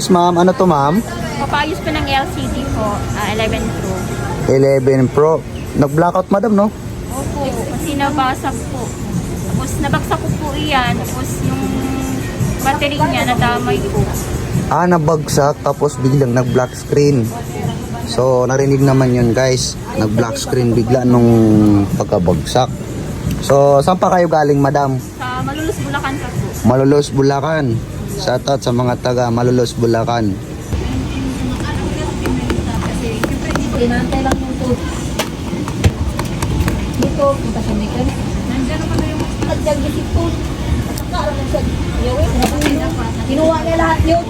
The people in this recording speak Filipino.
Yes, ma'am. Ano to, ma'am? Papayos po ng LCD po, 11 Pro. 11 Pro. Nag-blackout, madam, no? Opo, kasi nabasag po. Tapos nabagsak ko po iyan, tapos yung battery niya nadamay po. Nabagsak tapos biglang nag-black screen. So, narinig naman yun, guys. Nag-black screen bigla nung pagkabagsak. So, saan pa kayo galing, madam? Sa Malulus, Bulacan ka po. Malolos, Bulacan. Shoutout sa mga taga Malolos, Bulacan. Inantay lang yung to. Dito, punta sa Mikan. Nandiyan naman na yung Nagdagisip po. Saka lang siya. Kinuha niya lahat yun.